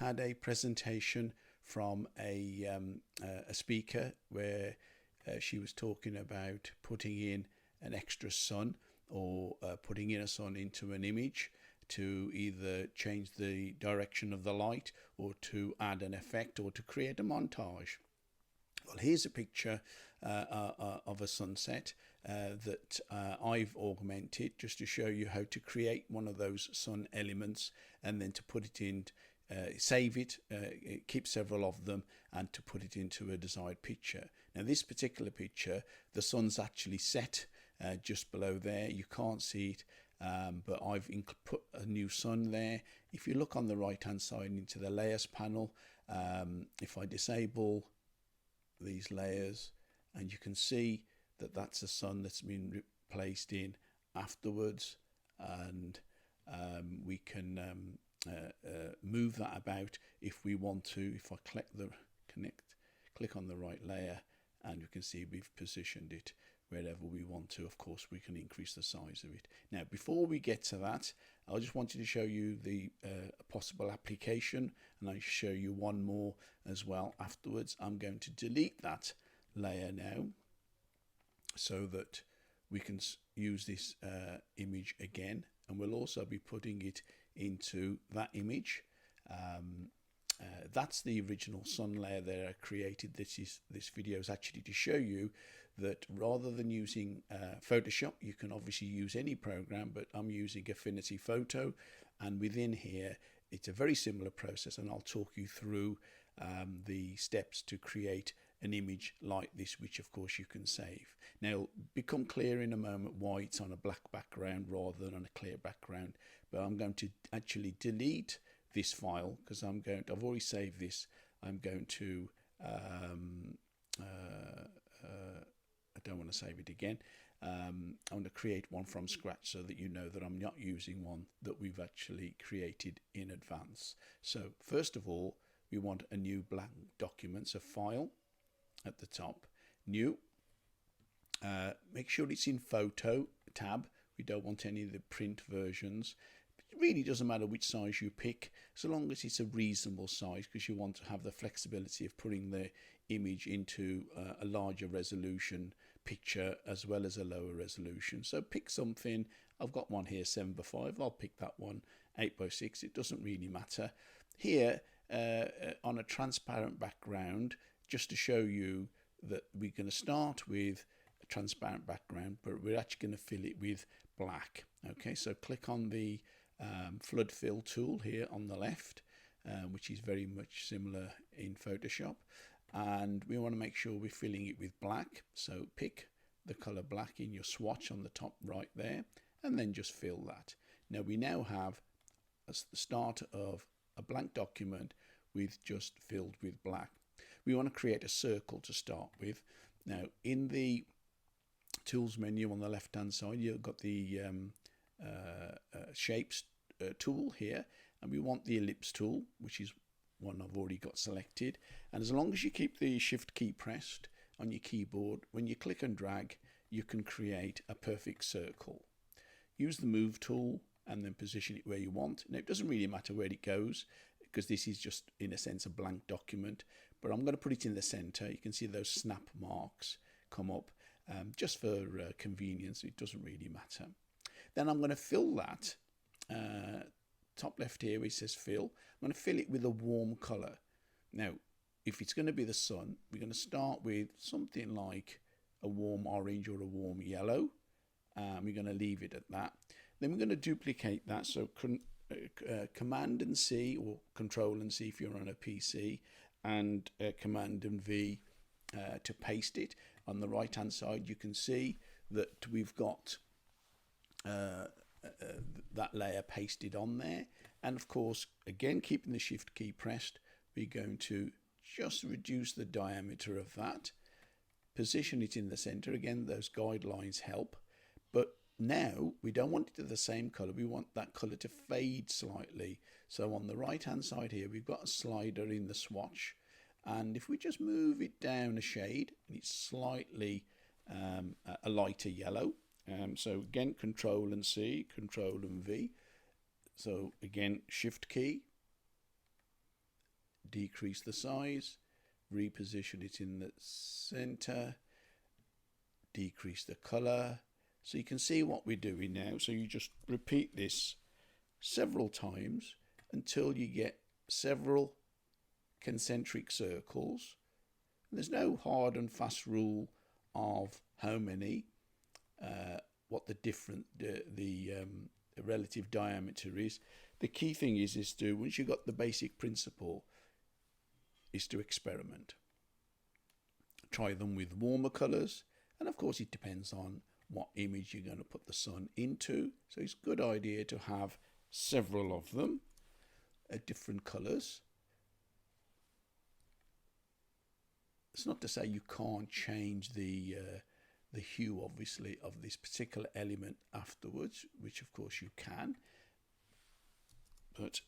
had a presentation from a speaker where she was talking about putting in an extra sun, or putting in a sun into an image to either change the direction of the light, or to add an effect, or to create a montage. Well, here's a picture of a sunset that I've augmented just to show you how to create one of those sun elements, and then to put it in, save it, keep several of them, and to put it into a desired picture. Now, this particular picture, the sun's actually set just below there. You can't see it, but I've put a new sun there. If you look on the right hand side into the layers panel, if I disable these layers, and you can see that that's a sun that's been placed in afterwards, and we can move that about if we want to. If I click on the right layer, and you can see we've positioned it wherever we want to. Of course, we can increase the size of it. Now, before we get to that, I just wanted to show you the possible application, and I'll show you one more as well afterwards. I'm going to delete that layer now so that we can use this image again, and we'll also be putting it into that image. That's the original sun layer that I created. This video is actually to show you that rather than using Photoshop, you can obviously use any program, but I'm using Affinity Photo, and within here it's a very similar process, and I'll talk you through the steps to create an image like this, which of course you can save. Now, it'll become clear in a moment why it's on a black background rather than on a clear background, but I'm going to actually delete this file because I've already saved this. I'm going to I don't want to save it again. I'm going to create one from scratch so that you know that I'm not using one that we've actually created in advance. So first of all, we want a new blank document, so file at the top, new. Make sure it's in photo tab. We don't want any of the print versions. It really doesn't matter which size you pick, so long as it's a reasonable size, because you want to have the flexibility of putting the image into a larger resolution picture as well as a lower resolution. So pick something. I've got one here 7:5. I'll pick that one 8:6. It doesn't really matter. Here on a transparent background, just to show you that we're going to start with a transparent background, but we're actually going to fill it with black. Okay, so click on the flood fill tool here on the left, which is very much similar in Photoshop, and we want to make sure we're filling it with black. So pick the color black in your swatch on the top right there, and then just fill that. Now we now have the start of a blank document with just filled with black. We want to create a circle to start with. Now in the tools menu on the left hand side, you've got the shapes tool here, and we want the ellipse tool, which is one I've already got selected. And as long as you keep the shift key pressed on your keyboard, when you click and drag, you can create a perfect circle. Use the move tool and then position it where you want. Now, it doesn't really matter where it goes because this is just in a sense a blank document, but I'm going to put it in the center. You can see those snap marks come up just for convenience. It doesn't really matter. Then I'm going to fill that top left here where it says fill. I'm going to fill it with a warm color. Now, if it's going to be the sun, we're going to start with something like a warm orange or a warm yellow. We're going to leave it at that. Then we're going to duplicate that. So Command and C, or Control and C if you're on a PC, and Command and V to paste it. On the right hand side, you can see that we've got that layer pasted on there. And of course, again, keeping the shift key pressed, we're going to just reduce the diameter of that, position it in the center. Again, those guidelines help, but now we don't want it to the same color. We want that color to fade slightly. So on the right hand side here, we've got a slider in the swatch, and if we just move it down a shade, it's slightly a lighter yellow. So again, Control and C, Control and V. So again, Shift key, decrease the size, reposition it in the center, decrease the color. So you can see what we're doing now. So you just repeat this several times until you get several concentric circles. There's no hard and fast rule of how many, what the relative diameter is. The key thing is to, once you've got the basic principle, is to experiment. Try them with warmer colours, and of course it depends on what image you're going to put the sun into. So it's a good idea to have several of them at different colours. It's not to say you can't change the hue, obviously, of this particular element afterwards, which of course you can. But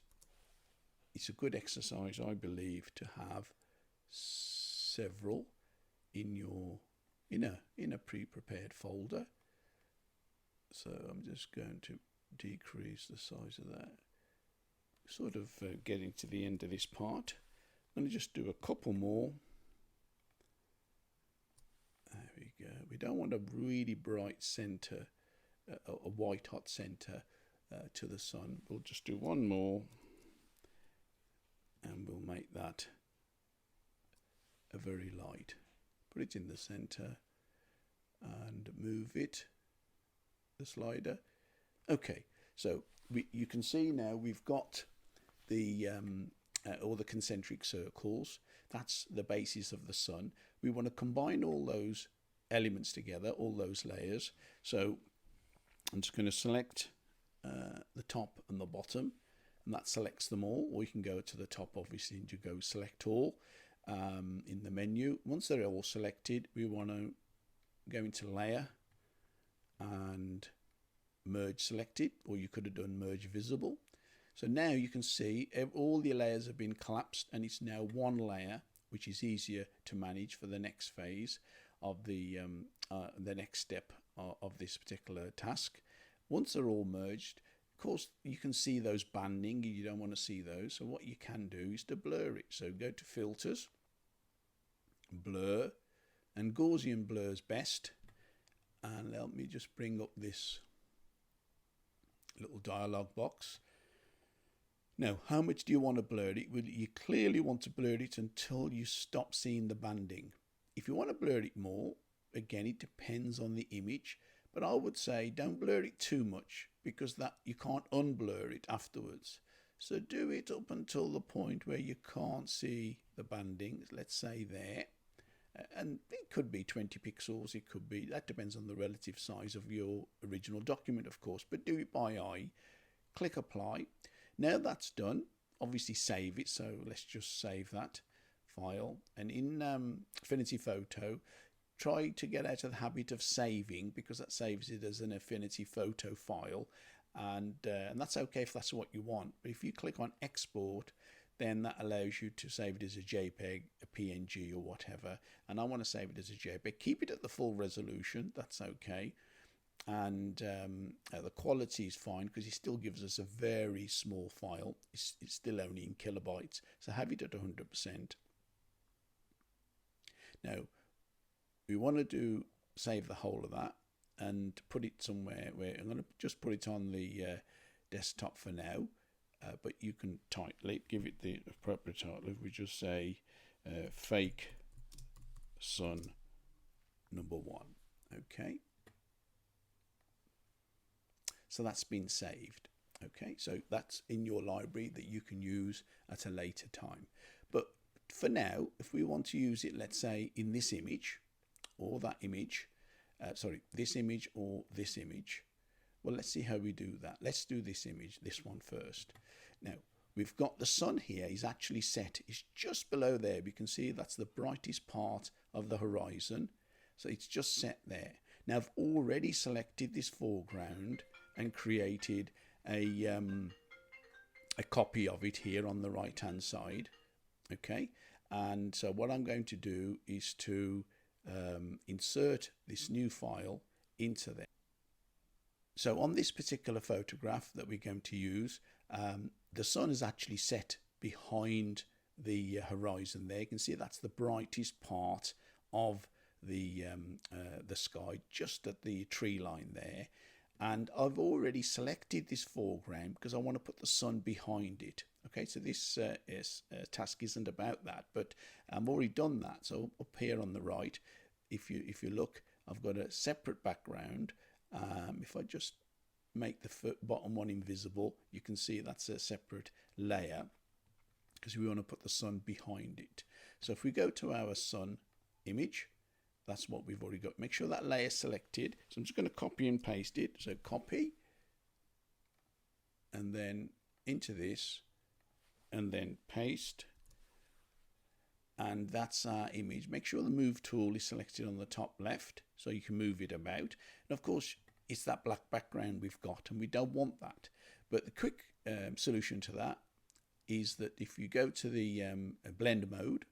it's a good exercise, I believe, to have several in your in a pre-prepared folder. So I'm just going to decrease the size of that. Sort of getting to the end of this part. I'm going to just do a couple more. There we go. We don't want a really bright center, a white hot center to the sun. We'll just do one more, and we'll make that a very light. Put it in the center and move it, the slider. Okay, so you can see now we've got the all the concentric circles. That's the basis of the sun. We want to combine all those elements together, all those layers. So I'm just going to select the top and the bottom, and that selects them all. Or you can go to the top, obviously, and you go select all in the menu. Once they're all selected, we want to go into layer and merge selected, or you could have done merge visible. So now you can see all the layers have been collapsed, and it's now one layer, which is easier to manage for the next phase of the next step of this particular task. Once they're all merged, of course, you can see those banding. You don't want to see those. So what you can do is to blur it. So go to filters, blur, and Gaussian blurs best. And let me just bring up this little dialog box. Now, how much do you want to blur it? Well, you clearly want to blur it until you stop seeing the banding. If you want to blur it more, again, it depends on the image, but I would say don't blur it too much, because that you can't unblur it afterwards. So do it up until the point where you can't see the banding, let's say there. And it could be 20 pixels, it could be, that depends on the relative size of your original document, of course, but do it by eye. Click apply. Now that's done, obviously save it, so let's just save that file. And in Affinity Photo, try to get out of the habit of saving, because that saves it as an Affinity Photo file, and that's okay if that's what you want. But if you click on export, then that allows you to save it as a JPEG, a PNG, or whatever. And I want to save it as a JPEG. Keep it at the full resolution, that's okay. And the quality is fine, because it still gives us a very small file. It's still only in kilobytes, so have it at 100%. Now we want to save the whole of that and put it somewhere where I'm going to just put it on the desktop for now, but you can title it, give it the appropriate title. If we just say fake sun #1, okay. So that's been saved. Okay, so that's in your library that you can use at a later time. But for now, if we want to use it, let's say in this image or that image, this image or this image, well, let's see how we do that. Let's do this image, this one first. Now, we've got the sun here is actually set, it's just below there. You can see that's the brightest part of the horizon. So it's just set there. Now, I've already selected this foreground and created a copy of it here on the right hand side. Okay, and so what I'm going to do is to insert this new file into there. So on this particular photograph that we're going to use, the sun is actually set behind the horizon there. You can see that's the brightest part of the sky, just at the tree line there. And I've already selected this foreground because I want to put the sun behind it. Okay, so this task isn't about that, but I've already done that. So up here on the right, if you look, I've got a separate background. If I just make the bottom one invisible, you can see that's a separate layer because we want to put the sun behind it. So if we go to our sun image, that's what we've already got. Make sure that layer is selected. So I'm just going to copy and paste it. So copy, and then into this, and then paste. And that's our image. Make sure the move tool is selected on the top left so you can move it about. And of course, it's that black background we've got, and we don't want that. But the quick solution to that is that if you go to the blend mode,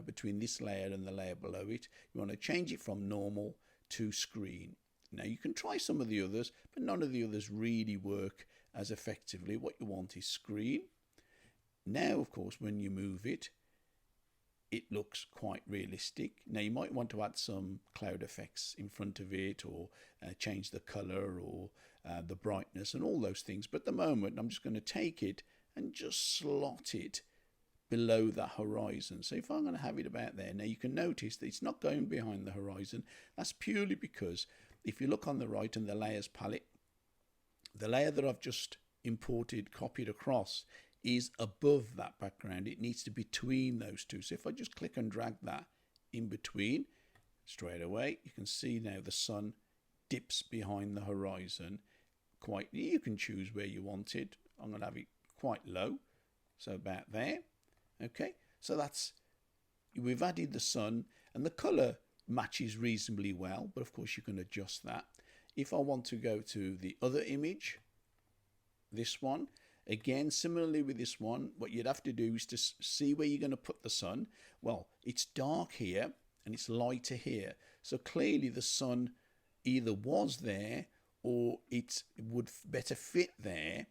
between this layer and the layer below it, you want to change it from normal to screen. Now you can try some of the others, but none of the others really work as effectively. What you want is screen. Now of course when you move it, it looks quite realistic. Now you might want to add some cloud effects in front of it, or change the color, or the brightness and all those things, but at the moment I'm just going to take it and just slot it below the horizon. So if I'm going to have it about there, now you can notice that it's not going behind the horizon. That's purely because if you look on the right in the layers palette, the layer that I've just imported, copied across, is above that background. It needs to be between those two. So if I just click and drag that in between, straight away you can see now the sun dips behind the horizon. You can choose where you want it. I'm going to have it quite low, so about there. Okay, so we've added the sun, and the color matches reasonably well, but of course you can adjust that. If I want to go to the other image, this one, again similarly with this one, what you'd have to do is to see where you're going to put the sun. Well, it's dark here and it's lighter here, so clearly the sun either was there or it would better fit there,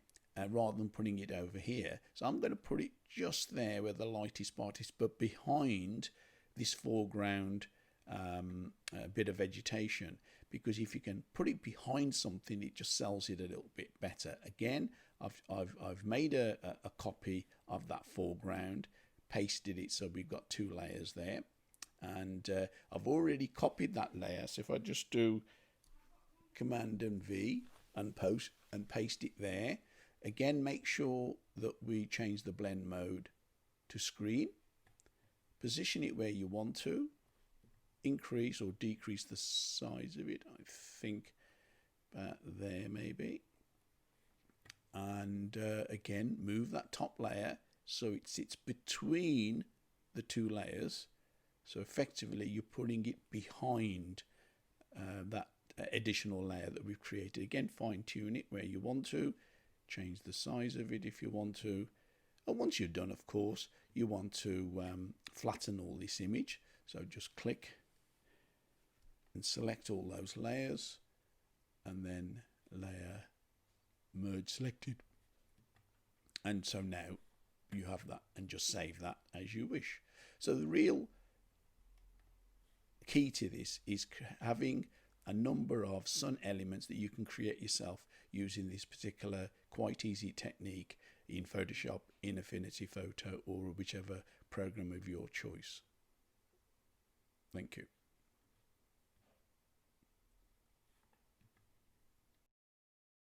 rather than putting it over here. So I'm going to put it just there where the lightest spot is, but behind this foreground bit of vegetation, because if you can put it behind something, it just sells it a little bit better. Again, I've made a copy of that foreground, pasted it so we've got two layers there, and I've already copied that layer. So if I just do Command and V and paste it there. Again, make sure that we change the blend mode to screen. Position it where you want to. Increase or decrease the size of it. I think about there maybe. And again, move that top layer so it sits between the two layers. So effectively, you're putting it behind that additional layer that we've created. Again, fine tune it where you want to. Change the size of it if you want to. And once you're done, of course, you want to flatten all this image. So just click and select all those layers, and then layer merge selected. And so now you have that, and just save that as you wish. So the real key to this is having a number of sun elements that you can create yourself using this particular quite easy technique in Photoshop, in Affinity Photo, or whichever program of your choice. Thank you.